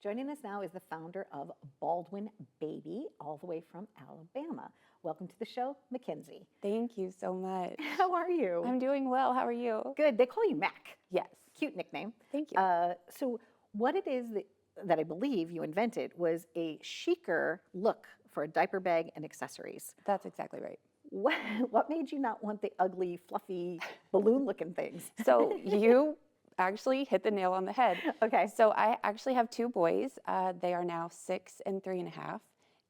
Joining us now is the founder of Baldwin Baby, all the way from Alabama. Welcome to the show, MacKenzie. Thank you so much. How are you? I'm doing well. How are you? Good. They call you Mac. Yes. Cute nickname. Thank you. So what it is that I believe you invented was a chicer look for a diaper bag and accessories. That's exactly right. What made you not want the ugly, fluffy, balloon-looking things? So you actually hit the nail on the head. Okay. So I actually have two boys. They are now 6 and 3.5.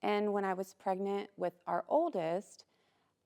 And when I was pregnant with our oldest,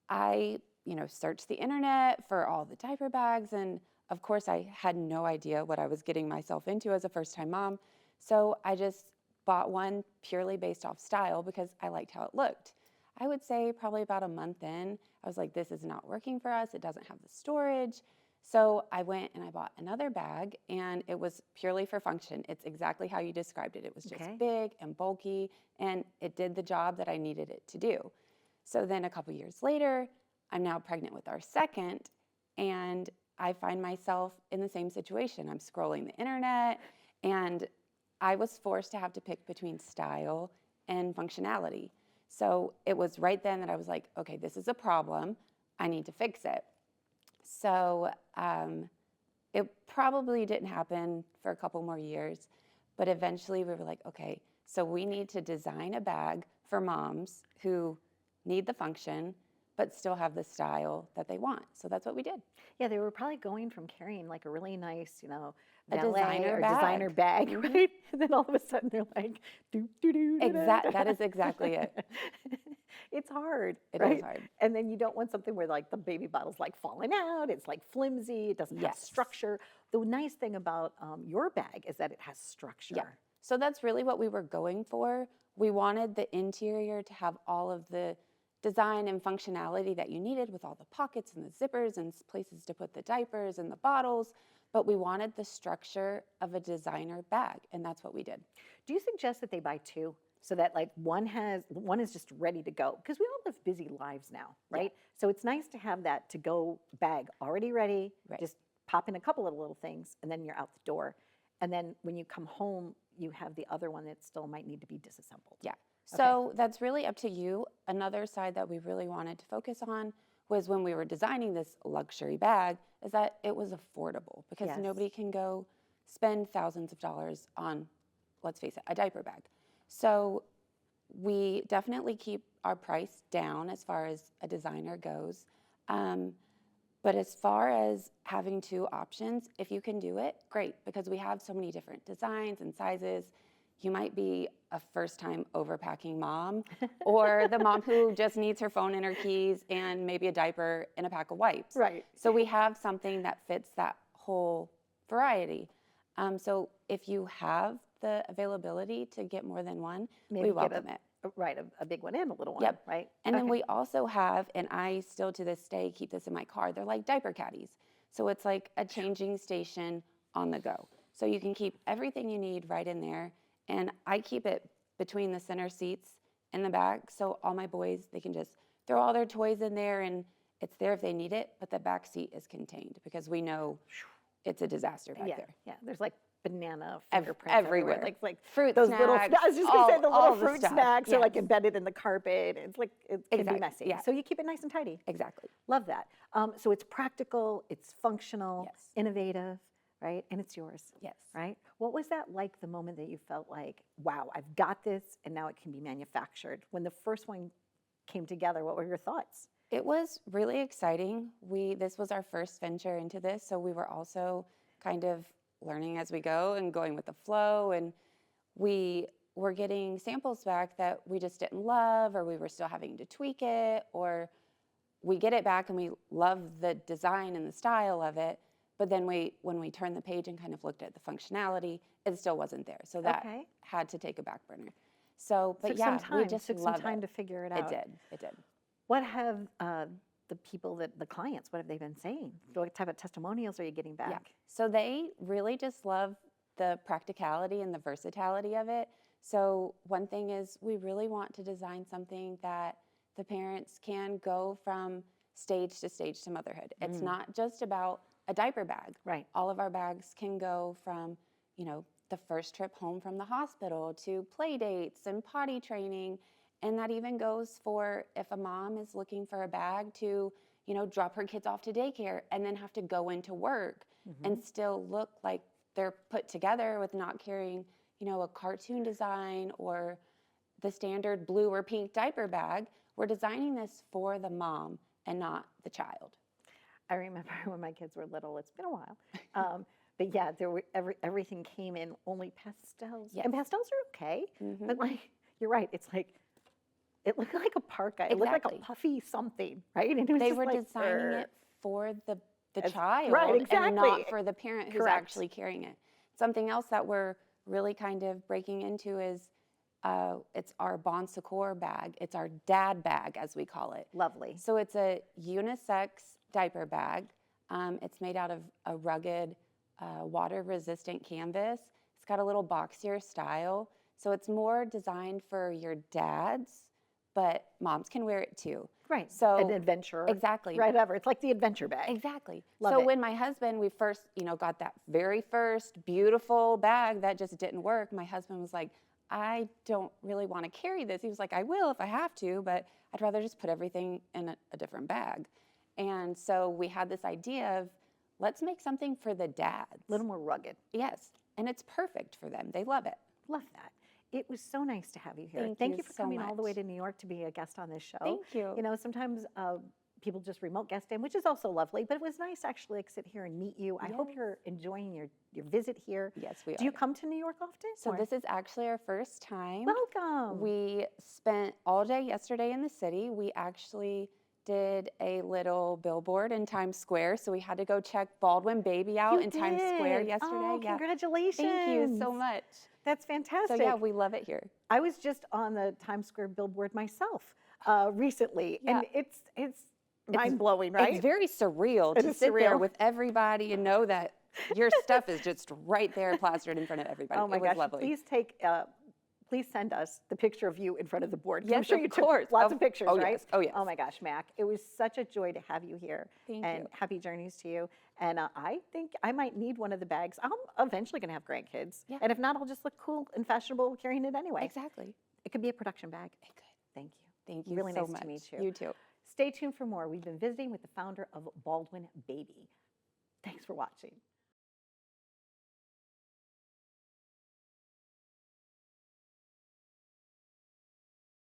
I, searched the internet for all the diaper bags. And of course, I had no idea what I was getting myself into as a first-time mom. So I just bought one purely based off style because I liked how it looked. I would say probably about a month in, I was like, this is not working for us. It doesn't have the storage. So I went and I bought another bag, and it was purely for function. It's exactly how you described it. It was just big and bulky, and it did the job that I needed it to do. So then a couple years later, I'm now pregnant with our second, and I find myself in the same situation. I'm scrolling the internet, and I was forced to have to pick between style and functionality. So it was right then that I was like, okay, this is a problem. I need to fix it. So it probably didn't happen for a couple more years, but eventually we were like, okay, so we need to design a bag for moms who need the function, but still have the style that they want. So that's what we did. Yeah, they were probably going from carrying like a really nice, A valet designer or bag. designer bag, right? And then all of a sudden they're like, do, do, do, do, do. That is exactly it. It's hard, It right? is hard. And then you don't want something where like the baby bottle's like falling out, it's like flimsy, it doesn't have Yes. structure. The nice thing about your bag is that it has structure. Yeah. So that's really what we were going for. We wanted the interior to have all of the design and functionality that you needed with all the pockets and the zippers and places to put the diapers and the bottles, but we wanted the structure of a designer bag, and that's what we did. Do you suggest that they buy two so that like one is just ready to go? Because we all live busy lives now, right? Yeah. So it's nice to have that to go bag already ready, Right. just pop in a couple of little things and then you're out the door. And then when you come home, you have the other one that still might need to be disassembled. Yeah. So that's really up to you. Another side that we really wanted to focus on was when we were designing this luxury bag is that it was affordable because Yes. nobody can go spend thousands of dollars on, let's face it, a diaper bag. So we definitely keep our price down as far as a designer goes. But as far as having two options, if you can do it, great, because we have so many different designs and sizes. You might be a first-time overpacking mom or the mom who just needs her phone and her keys and maybe a diaper and a pack of wipes. Right. So we have something that fits that whole variety. So if you have the availability to get more than one, Maybe we welcome it. Right, a big one and a little one, Yep. right? And then we also have, and I still to this day keep this in my car, they're like diaper caddies. So it's like a changing station on the go. So you can keep everything you need right in there. And I keep it between the center seats in the back. So all my boys, they can just throw all their toys in there and it's there if they need it, but the back seat is contained because we know it's a disaster back there. Yeah, there's like banana fingerprints everywhere. Like Fruit those snacks, little, I was just gonna say the all little the fruit stuff. snacks are like Yes. embedded in the carpet. It's like, it can be Exactly, messy. yeah. So you keep it nice and tidy. Exactly. Love that. So it's practical, it's functional, Yes. innovative, right? And it's yours. Yes. Right? What was that like the moment that you felt like, wow, I've got this and now it can be manufactured? When the first one came together, what were your thoughts? It was really exciting. This was our first venture into this, so we were also kind of learning as we go and going with the flow, and we were getting samples back that we just didn't love, or we were still having to tweak it, or we get it back and we love the design and the style of it, but then when we turned the page and kind of looked at the functionality, it still wasn't there. So that had to take a back burner. So, but yeah, we just took some time to figure it out. It did. What have the clients, what have they been saying? What type of testimonials are you getting back? Yeah. So they really just love the practicality and the versatility of it. So one thing is we really want to design something that the parents can go from stage to motherhood. It's not just about a diaper bag. Right. All of our bags can go from, the first trip home from the hospital to play dates and potty training. And that even goes for if a mom is looking for a bag to, drop her kids off to daycare and then have to go into work and still look like they're put together with not carrying, a cartoon design or the standard blue or pink diaper bag. We're designing this for the mom and not the child. I remember when my kids were little, it's been a while. But yeah, there were everything came in only pastels. Yes. And pastels are okay, but like, you're right, it's like, it looked like a parka. It looked like a Exactly. puffy something, right? And it was They just were like, designing it for the As- child right, and not exactly. for the parent who's Correct. actually carrying it. Something else that we're really kind of breaking into is it's our Bon Secours bag. It's our dad bag, as we call it. Lovely. So it's a unisex diaper bag. It's made out of a rugged, water-resistant canvas. It's got a little boxier style. So it's more designed for your dads, but moms can wear it too. Right. So An adventure. exactly. Right over. It's like the adventure bag. Exactly. Love so it. when my husband, we first, got that very first beautiful bag that just didn't work, my husband was like, I don't really want to carry this. He was like, I will if I have to, but I'd rather just put everything in a different bag. And so we had this idea of, let's make something for the dads. A little more rugged. Yes. And it's perfect for them. They love it. Love that. It was so nice to have you here. Thank you for so coming all the way much. to New York to be a guest on this show. Thank you. Sometimes people just remote guest in, which is also lovely, but it was nice to actually sit here and meet you. I hope Yes. you're enjoying your visit here. Yes, we are. Do you come to New York often? So or- this is actually our first time. Welcome. We spent all day yesterday in the city. We actually did a little billboard in Times Square. So we had to go check Baldwin Baby out You in Times Square did. yesterday. Oh, Yeah. congratulations. Thank you so much. That's fantastic. So yeah, we love it here. I was just on the Times Square billboard myself recently, Yeah. and it's mind-blowing, right? It's very surreal It to is sit there surreal. with everybody and know that your stuff is just right there plastered in front of everybody. Oh my it was gosh! lovely. Please send us the picture of you in front of the board. 'cause I'm Yes, sure of you took course. lots of pictures, oh, right? yes. Oh, yes. Oh my gosh, Mac! It was such a joy to have you here. Thank and you. happy journeys to you. And I think I might need one of the bags. I'm eventually going to have grandkids, Yeah. and if not, I'll just look cool and fashionable carrying it anyway. Exactly. It could be a production bag. It could. Thank you. Thank you Really so nice much. to meet you. You too. Stay tuned for more. We've been visiting with the founder of Baldwin Baby. Thanks for watching.